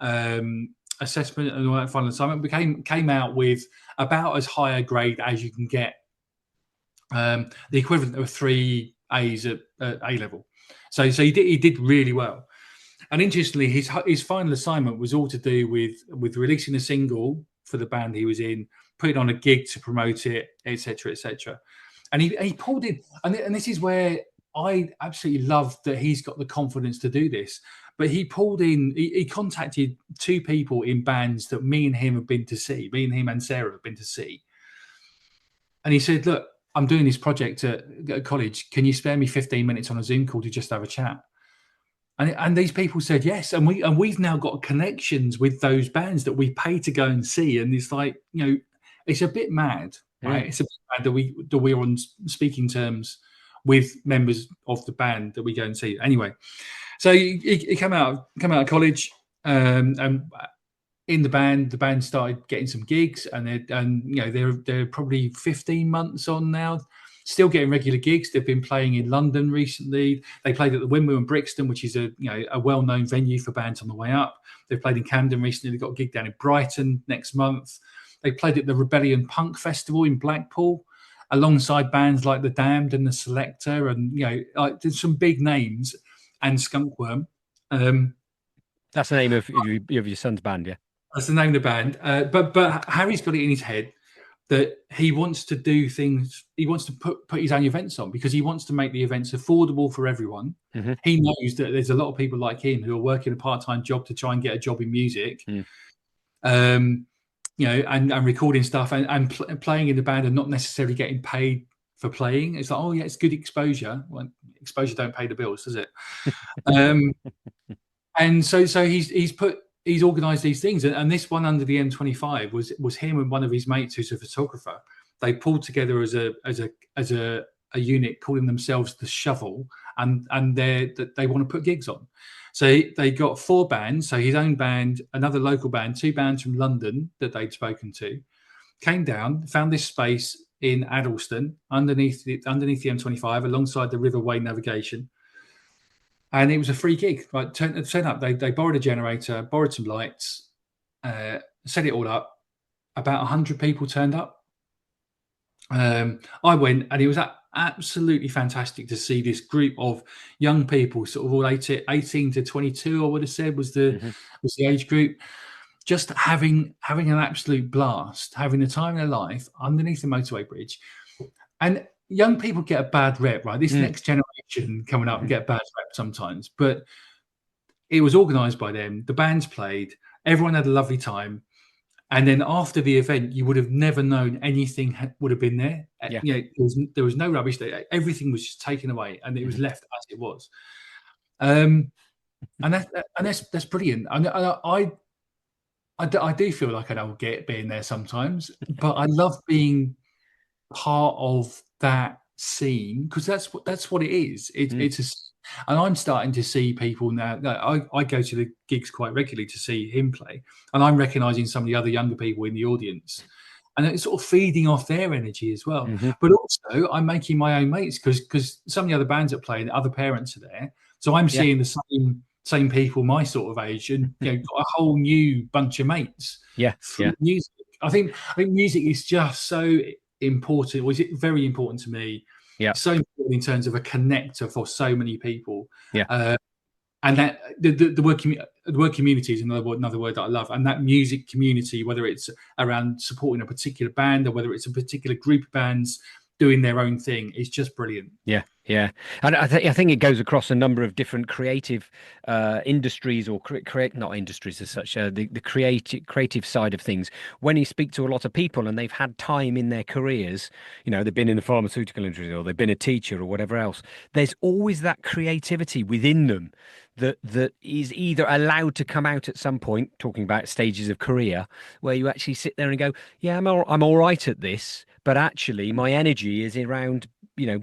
assessment and all that final assignment. Came out with about as high a grade as you can get, the equivalent of 3 A's at A level. So he did really well. And interestingly, his final assignment was all to do with releasing a single for the band he was in, putting on a gig to promote it, etc., etc. And he pulled in, and this is where I absolutely love that he's got the confidence to do this. But he pulled in, he contacted 2 people in bands that me and him have been to see, me and him and Sarah have been to see. And he said, look, I'm doing this project at college. Can you spare me 15 minutes on a Zoom call to just have a chat? And these people said yes, and we've now got connections with those bands that we pay to go and see, and it's like, it's a bit mad, right? It's a bit mad that we're on speaking terms with members of the band that we go and see. Anyway, so he came out of college, and in the band started getting some gigs, and they're probably 15 months on now. Still getting regular gigs. They've been playing in London recently. They played at the Windmill in Brixton, which is a well-known venue for bands on the way up. They've played in Camden recently. They've got a gig down in Brighton next month. They played at the Rebellion Punk Festival in Blackpool, alongside bands like The Damned and The Selector, and there's some big names, and Skunkworm. That's the name of your son's band, yeah. That's the name of the band. But Harry's got it in his head that he wants to do things. He wants to put his own events on, because he wants to make the events affordable for everyone. Mm-hmm. He knows that there's a lot of people like him who are working a part-time job to try and get a job in music, and recording stuff and playing in the band and not necessarily getting paid for playing. It's like, oh yeah, it's good exposure. Well, exposure don't pay the bills, does it? And so he's organised these things, and this one under the M25 was him and one of his mates who's a photographer. They pulled together as a unit, calling themselves the Shovel, and they want to put gigs on. So they got 4 bands. So his own band, another local band, 2 bands from London that they'd spoken to, came down, found this space in Addleston underneath the M25, alongside the River Way navigation. And it was a free gig. Right, turn up. They borrowed a generator, borrowed some lights, set it all up. About 100 people turned up. I went, and it was absolutely fantastic to see this group of young people, sort of all 18 to 22, I would have said was the age group, just having an absolute blast, having the time of their life underneath the motorway bridge. And young people get a bad rep, right? This next generation coming up get a bad rep sometimes, but it was organised by them. The bands played, everyone had a lovely time, and then after the event, you would have never known anything would have been there. Yeah. There was no rubbish there. Everything was just taken away, and it was left as it was. And that's brilliant. I do feel like I don't get being there sometimes, but I love being part of that scene, because that's what it is. And I'm starting to see people now. I go to the gigs quite regularly to see him play, and I'm recognizing some of the other younger people in the audience, and it's sort of feeding off their energy as well. But also, I'm making my own mates, because some of the other bands that play, other parents are there, so I'm seeing the same people my sort of age, and got a whole new bunch of mates. Through music. I think music is just so important. Was it very important to me? So important in terms of a connector for so many people. And that the work community is another word that I love. And that music community, whether it's around supporting a particular band or whether it's a particular group of bands doing their own thing, is just brilliant. Yeah, and I think it goes across a number of different creative industries, or not industries as such. The creative side of things. When you speak to a lot of people and they've had time in their careers, they've been in the pharmaceutical industry or they've been a teacher or whatever else. There's always that creativity within them that is either allowed to come out at some point. Talking about stages of career, where you actually sit there and go, "Yeah, I'm all right at this." But actually, my energy is around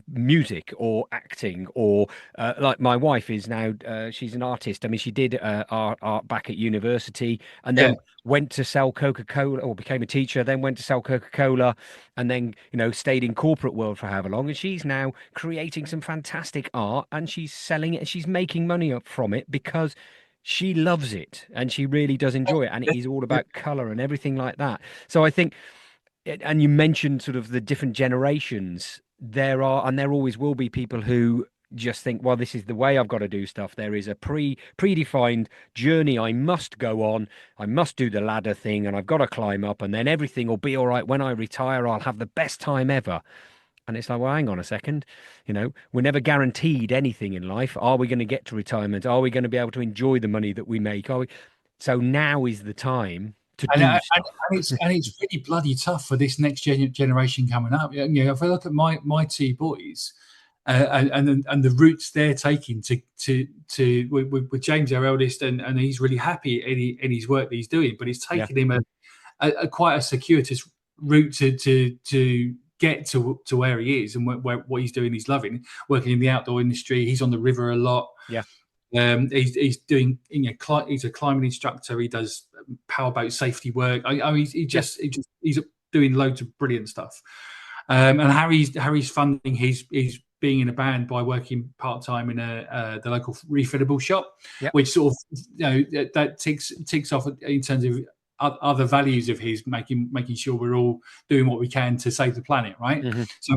music or acting, or like my wife is now, she's an artist. I mean, she did art back at university, and Yeah. then went to sell Coca-Cola, or became a teacher, then went to sell Coca-Cola, and then stayed in corporate world for however long. And she's now creating some fantastic art, and she's selling it, and she's making money up from it because she loves it and she really does enjoy it, and it is all about color and everything like that. So I think, and you mentioned sort of the different generations. There are, and there always will be, people who just think, well, this is the way I've got to do stuff. There is a predefined journey I must go on. I must do the ladder thing, and I've got to climb up, and then everything will be all right. When I retire, I'll have the best time ever. And it's like, well, hang on a second. We're never guaranteed anything in life. Are we going to get to retirement? Are we going to be able to enjoy the money that we make? Are we? So now is the time to And, do and, stuff. it's really bloody tough for this next generation coming up. If I look at my two boys, and the routes they're taking to with James, our eldest, and he's really happy in his work that he's doing, but it's Yeah, taken him a quite a circuitous route to get to where he is, and what he's doing. He's loving working in the outdoor industry. He's on the river a lot. yeah, He's doing, he's a climbing instructor. He does powerboat safety work. yeah, He's doing loads of brilliant stuff. And Harry's funding his being in a band by working part time in the local refillable shop, yeah. which sort of, that ticks off in terms of other values of his, making sure we're all doing what we can to save the planet, right? Hmm. So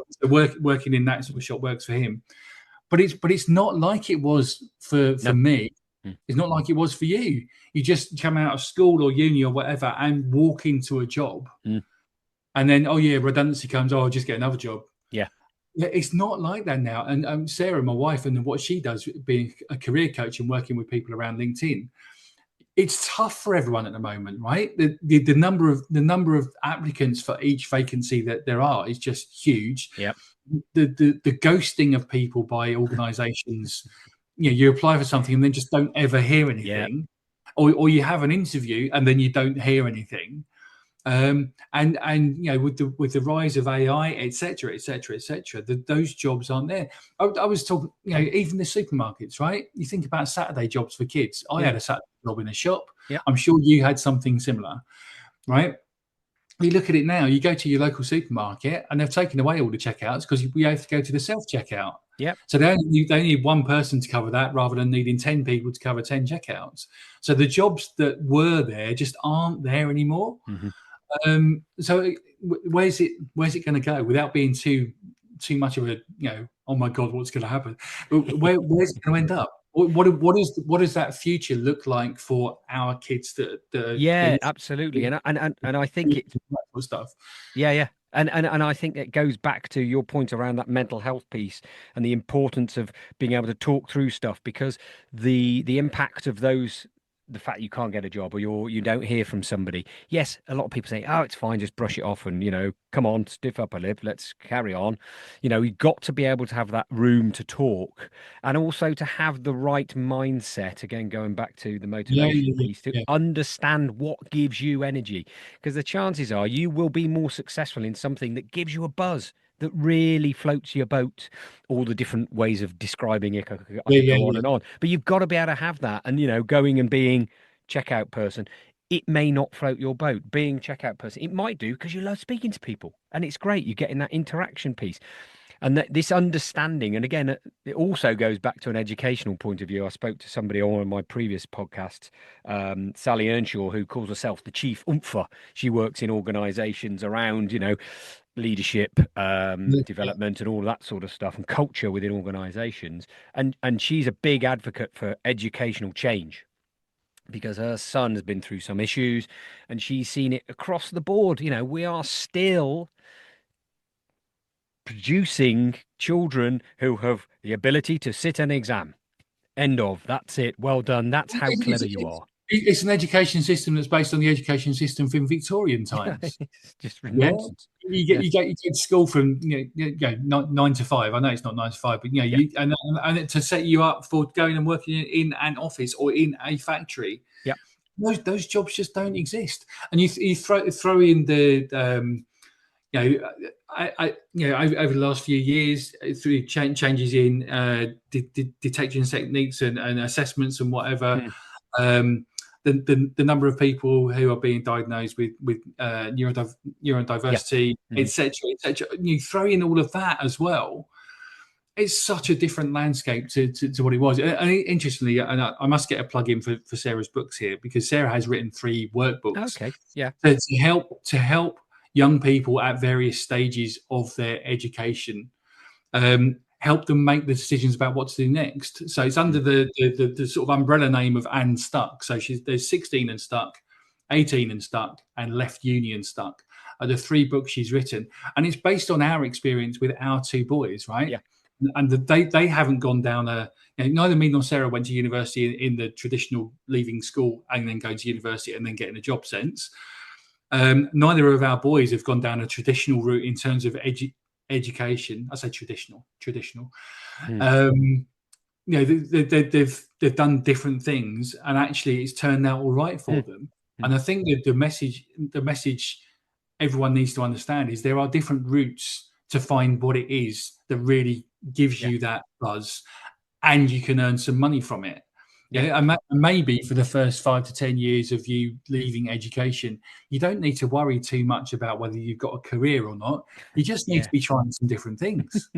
working in that sort of shop works for him. But it's not like it was for No. me. Mm, It's not like it was for you. You just come out of school or uni or whatever and walk into a job, mm, and then, oh yeah, redundancy comes. Oh, I'll just get another job. yeah, Yeah, it's not like that now. And Sarah, my wife, and what she does, being a career coach and working with people around LinkedIn, it's tough for everyone at the moment, right? The number of applicants for each vacancy that there are is just huge. yeah, The ghosting of people by organisations. You apply for something and then just don't ever hear yeah, anything, or you have an interview and then you don't hear anything. And with the rise of AI, etc., etc., etc., those jobs aren't there. I was talking, even the supermarkets, right? You think about Saturday jobs for kids. I yeah, had a Saturday job in a shop. yeah, I'm sure you had something similar, right? You look at it now. You go to your local supermarket, and they've taken away all the checkouts because we have to go to the self checkout. yeah. So they need one person to cover that rather than needing 10 people to cover 10 checkouts. So the jobs that were there just aren't there anymore. Hmm. So where's it going to go without being too much of a, oh my god, what's going to happen? Where's it going to end up? What does that future look like for our kids that Yeah, absolutely. And I think it, stuff? yeah, yeah. And I think it goes back to your point around that mental health piece and the importance of being able to talk through stuff, because the impact of those, the fact you can't get a job, or you don't hear from somebody. Yes, a lot of people say, "Oh, it's fine, just brush it off, and come on, stiff upper lip, let's carry on." You've got to be able to have that room to talk, and also to have the right mindset. Again, going back to the Yeah, motivation yeah, yeah, piece, to yeah. understand what gives you energy, because the chances are you will be more successful in something that gives you a buzz, that really floats your boat. All the different ways of describing it, I Yeah, could yeah, go on yeah. and on, but you've got to be able to have that. And going and being checkout person, it may not float your boat. Being checkout person, it might do, because you love speaking to people, and it's great. You're getting that interaction piece, and this understanding. And again, it also goes back to an educational point of view. I spoke to somebody on one of my previous podcasts, Sally Earnshaw, who calls herself the chief umpher. She works in organizations around, leadership, Yeah. development, and all that sort of stuff, and culture within organizations. And she's a big advocate for educational change, because her son has been through some issues, and she's seen it across the board. We are still producing children who have the ability to sit an exam. End of. That's it. Well done. That's how It's, clever you it's, are. it's an education system that's based on the education system from Victorian times. It's just Yeah, nonsense. you get Yeah, to school from 9 to 5. I know it's not 9 to 5, but yeah, and to set you up for going and working in an office or in a factory. yeah, Those jobs just don't exist. And you throw in Over the last few years, through changes in detection techniques and assessments and whatever, Mm. um, the number of people who are being diagnosed with Yeah. neurodiversity, Hmm. etc., etc. You throw in all of that as well. It's such a different landscape to what it was. And interestingly, and I must get a plug in for Sarah's books here, because Sarah has written 3 workbooks Okay. Yeah. to help young people at various stages of their education, help them make the decisions about what to do next. So it's under Mm. the sort of umbrella name of and stuck. So there's 16 and stuck, 18 and stuck, and left uni and stuck are the 3 books she's written, and it's based on our experience with our 2 boys, right? Yeah. And they haven't gone down neither me nor Sarah went to university in the traditional leaving school and then going to university and then getting a job sense. Neither of our boys have gone down a traditional route in terms of education. I say traditional. Mm. Um, they've done different things, and actually, it's turned out all right for Mm. them. Mm. And I think that the message everyone needs to understand is there are different routes to find what it is that really gives Yeah. you that buzz, and you can earn some money from it. Yeah. And maybe for the first 5 to 10 years of you leaving education, you don't need to worry too much about whether you've got a career or not. You just need to Yeah. be trying some different things,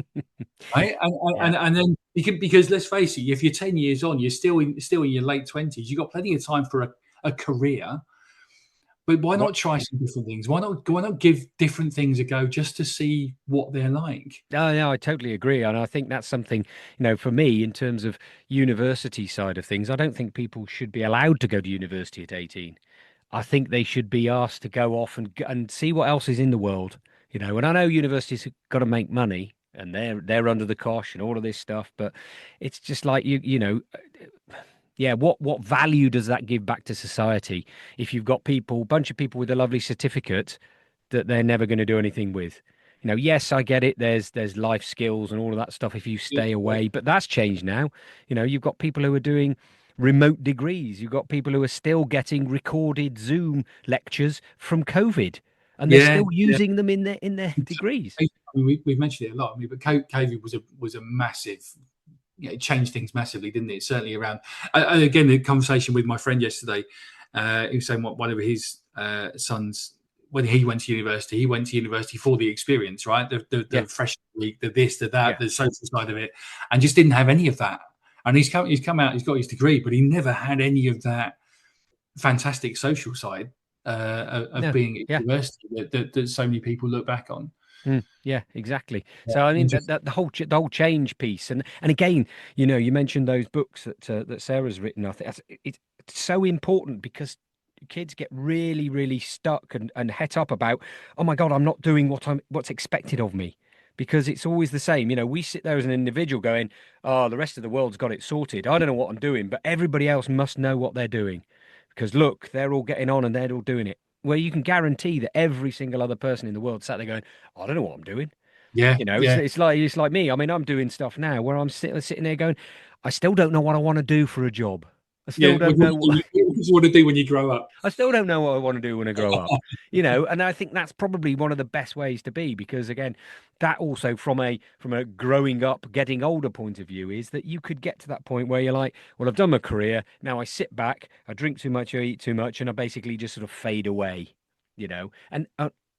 right? Yeah. And then you can, because let's face it, if you're 10 years on, you're still in your late 20s. You've got plenty of time for a career. But why What? not try some different things? Why not give different things a go just to see what they're like? Oh, no, I totally agree. And I think that's something, for me, in terms of university side of things, I don't think people should be allowed to go to university at 18. I think they should be asked to go off and see what else is in the world. And I know universities have got to make money and they're under the cosh and all of this stuff, but it's just like yeah, what value does that give back to society if you've got bunch of people with a lovely certificate that they're never going to do anything with? Yes, I get it. There's life skills and all of that stuff if you Yeah, stay yeah, away, but that's changed now. You've got people who are doing remote degrees. You've got people who are still getting recorded Zoom lectures from COVID, and they're yeah. still Yeah. using them in their degrees. I mean, we've mentioned it a lot. I mean, but COVID was a massive, it changed things massively, didn't it? Certainly around. Again, the conversation with my friend yesterday, he was saying what one of his sons, when he went to university for the experience, right? The Yeah, freshman week, the this, the that, yeah, the social side of it, and just didn't have any of that. And he's come out, he's got his degree, but he never had any of that fantastic social side of no, being at yeah. university that so many people look back on. Mm, yeah, exactly. Yeah, So I mean that, interesting. that the whole change piece, and again, you mentioned those books that Sarah's written. I think it's so important because kids get really, really stuck and het up about, oh my God, I'm not doing what's expected of me. Because it's always the same. We sit there as an individual going, oh, the rest of the world's got it sorted. I don't know what I'm doing, but everybody else must know what they're doing. Because look, they're all getting on and they're all doing it. Where you can guarantee that every single other person in the world sat there going, I don't know what I'm doing. Yeah, It's yeah, it's like me. I mean, I'm doing stuff now where I'm sitting there going, I still don't know what I want to do for a job. I yeah. still What don't do know. you want to do when you grow up? I still don't know what I want to do when I grow up, and I think that's probably one of the best ways to be because again, that also from a growing up, getting older point of view is that you could get to that point where you're like, well, I've done my career, now I sit back, I drink too much, I eat too much, and I basically just sort of fade away. And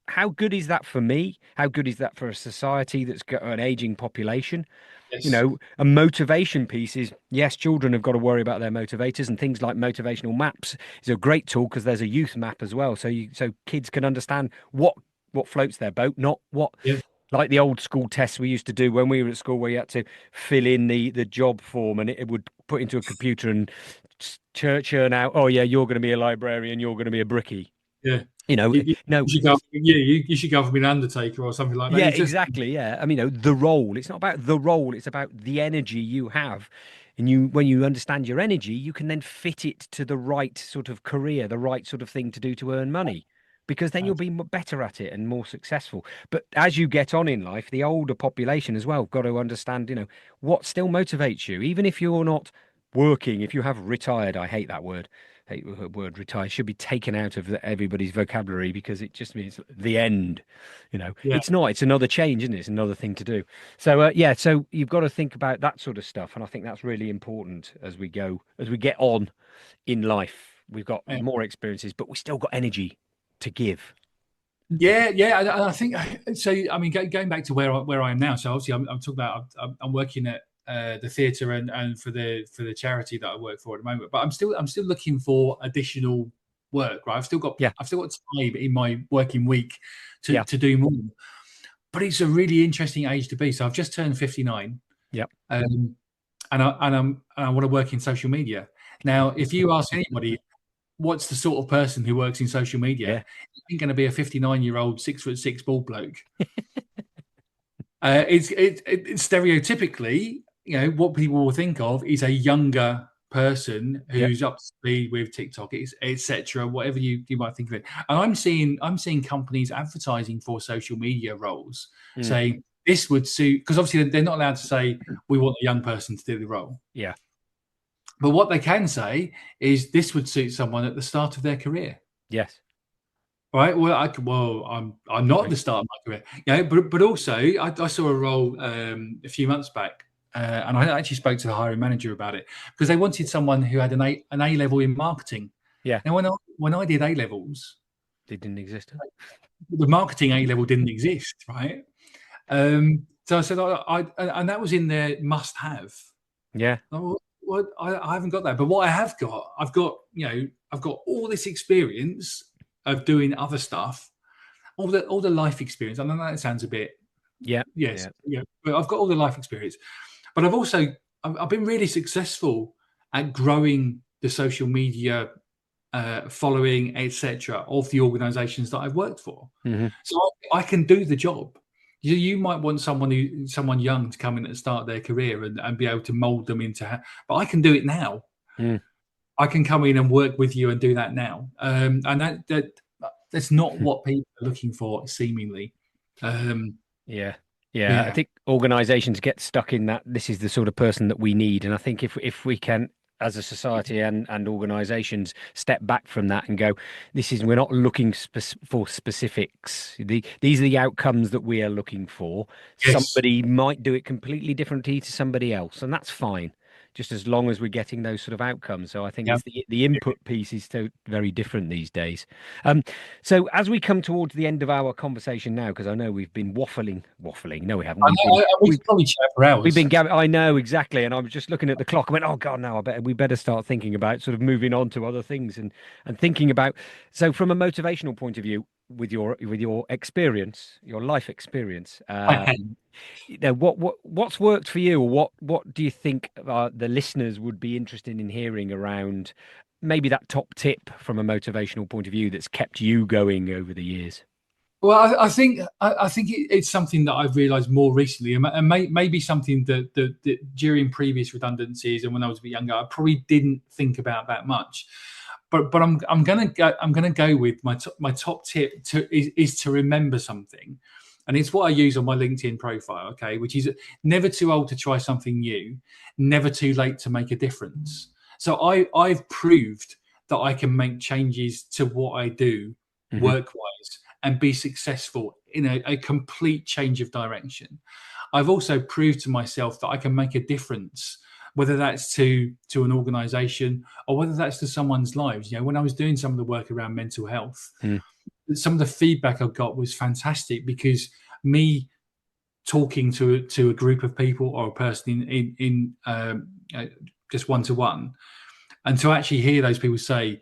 how good is that for me? How good is that for a society that's got an aging population? Yes. A motivation piece is yes, children have got to worry about their motivators and things like motivational maps is a great tool because there's a youth map as well. So kids can understand what floats their boat, not what Yeah. like the old school tests we used to do when we were at school where you had to fill in the job form and it would put into a computer and churn out, oh yeah, you're going to be a librarian, you're going to be a brickie. Yeah. You, you, No, you should go. Yeah, you should go for being an undertaker or something like that. yeah, It's just exactly. Yeah. I mean, the role. It's not about the role, it's about the energy you have. And when you understand your energy, you can then fit it to the right sort of career, the right sort of thing to do to earn money, because then you'll be better at it and more successful. But as you get on in life, the older population as well got to understand, what still motivates you, even if you're not working, if you have retired. I hate that word. hate the word retire, should be taken out of everybody's vocabulary because it just means the end. Yeah. It's not. It's another change, isn't it? It's another thing to do. So yeah, so you've got to think about that sort of stuff, and I think that's really important as we get on in life. We've got Yeah. more experiences, but we still got energy to give. Yeah, yeah, and I think so. I mean, going back to where I am now. So obviously, I'm talking about I'm working at the theatre and for the charity that I work for at the moment. But I'm still looking for additional work. Right, Yeah, I've still got time in my working week yeah, to do more. But it's a really interesting age to be. So I've just turned 59, yeah, um, and I want to work in social media. Now, if you ask anybody what's the sort of person who works in social yeah, media, ain't going to be a 59-year-old 6'6" bald bloke. It's stereotypically, what people will think of is a younger person yeah. who's up to speed with TikTok, etc. Whatever you might think of it. And I'm seeing companies advertising for social media roles, Mm, saying this would suit, because obviously they're not allowed to say we want a young person to do the role. yeah. But what they can say is this would suit someone at the start of their career. Yes. Right. Well, I'm not at Agree. the start of my career. But also I saw a role a few months back, and I actually spoke to the hiring manager about it because they wanted someone who had an A level in marketing. Yeah. Now, when I did A levels, They didn't exist. the marketing A level didn't exist, right? So I said, and that was in their must have. Yeah. Oh, well, I haven't got that, but what I have got, I've got all this experience of doing other stuff, all the life experience. I know that sounds a bit, Yeah. yes, Yeah. yeah, but I've got all the life experience. But I've been really successful at growing the social media following, etc., of the organisations that I've worked for. Hmm. So I can do the job. You might want someone young to come in at the start of their career and be able to mould them but I can do it now. Mm. I can come in and work with you and do that now. And that's not what people are looking for, seemingly. Um, Yeah. Yeah. I yeah, think organizations get stuck in that this is the sort of person that we need. And I think if we can, as a society and organizations, step back from that and go, we're not looking for specifics. These are the outcomes that we are looking for. yes, Somebody might do it completely differently to somebody else, and that's fine. Just as long as we're getting those sort of outcomes. So I think yeah. it's the input piece is so very different these days. Um, so as we come towards the end of our conversation now, because I know we've been waffling. No, we haven't. I know, we We've could probably chat for we've hours. been. I know exactly, and I was just looking at the clock. I went, oh God, no! We better start thinking about sort of moving on to other things and thinking about. So from a motivational point of view, with your experience, your life experience, Okay. what's worked for you, or what do you think the listeners would be interested in hearing around maybe that top tip from a motivational point of view that's kept you going over the years? Well, I think it's something that I've realised more recently, and maybe something that during previous redundancies and when I was a bit younger, I probably didn't think about that much. But I'm gonna go with my top tip is to remember something, and it's what I use on my LinkedIn profile. Okay, which is never too old to try something new, never too late to make a difference. So I've proved that I can make changes to what I do Hmm. work wise and be successful in a complete change of direction. I've also proved to myself that I can make a difference, whether that's to an organization or whether that's to someone's lives. When I was doing some of the work around mental health, Mm. some of the feedback I got was fantastic because me talking to a group of people or a person in just one to one, and to actually hear those people say,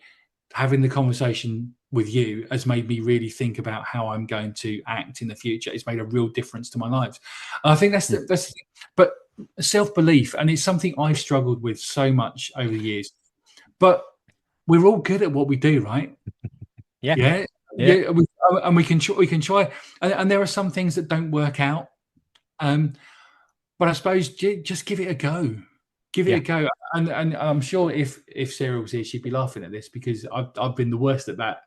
having the conversation with you has made me really think about how I'm going to act in the future. It's made a real difference to my life. And I think but self belief, and it's something I've struggled with so much over the years. But we're all good at what we do, right? Yeah, Yeah, yeah, yeah, and we can try, and there are some things that don't work out. Um, but I suppose just give it a go. Give it yeah, a go. And I'm sure if Sarah was here, she'd be laughing at this because I've been the worst at that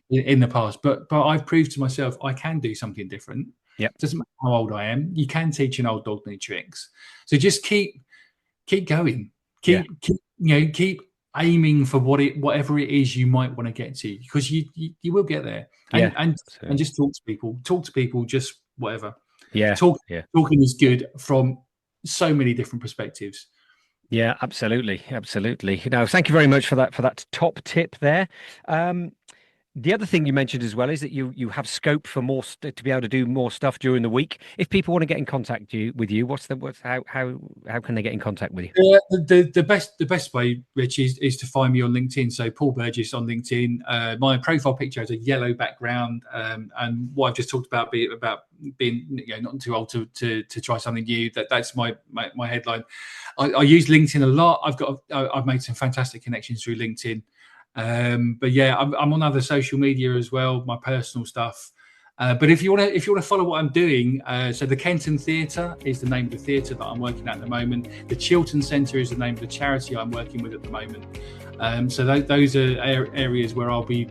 in the past. But I've proved to myself I can do something different. yeah, Doesn't matter how old I am. You can teach an old dog new tricks. So just keep going. yeah, Keep aiming for whatever it is you might want to get to, because you will get there. Yeah. And just talk to people, just whatever. Yeah. Talking is good from so many different perspectives. Yeah, absolutely. Absolutely. No, thank you very much for that top tip there. The other thing you mentioned as well is that you have scope for more to be able to do more stuff during the week. If people want to get in contact with you, how can they get in contact with you? The best way, Rich, is to find me on LinkedIn. So Paul Burgess on LinkedIn. My profile picture has a yellow background, and what I've just talked about being not too old to try something new. That's my headline. I use LinkedIn a lot. I've made some fantastic connections through LinkedIn. But yeah, I'm on other social media as well, my personal stuff. But if you want to follow what I'm doing, so the Kenton Theatre is the name of the theatre that I'm working at the moment. The Chiltern Centre is the name of the charity I'm working with at the moment. So those are areas where I'll be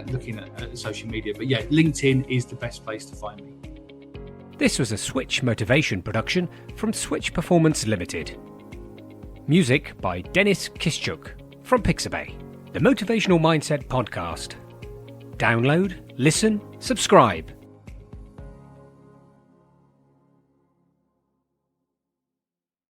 looking at social media. But yeah, LinkedIn is the best place to find me. This was a Switch Motivation production from Switch Performance Limited. Music by Dennis Kischuk from Pixabay. The Motivational Mindset Podcast. Download, listen, subscribe.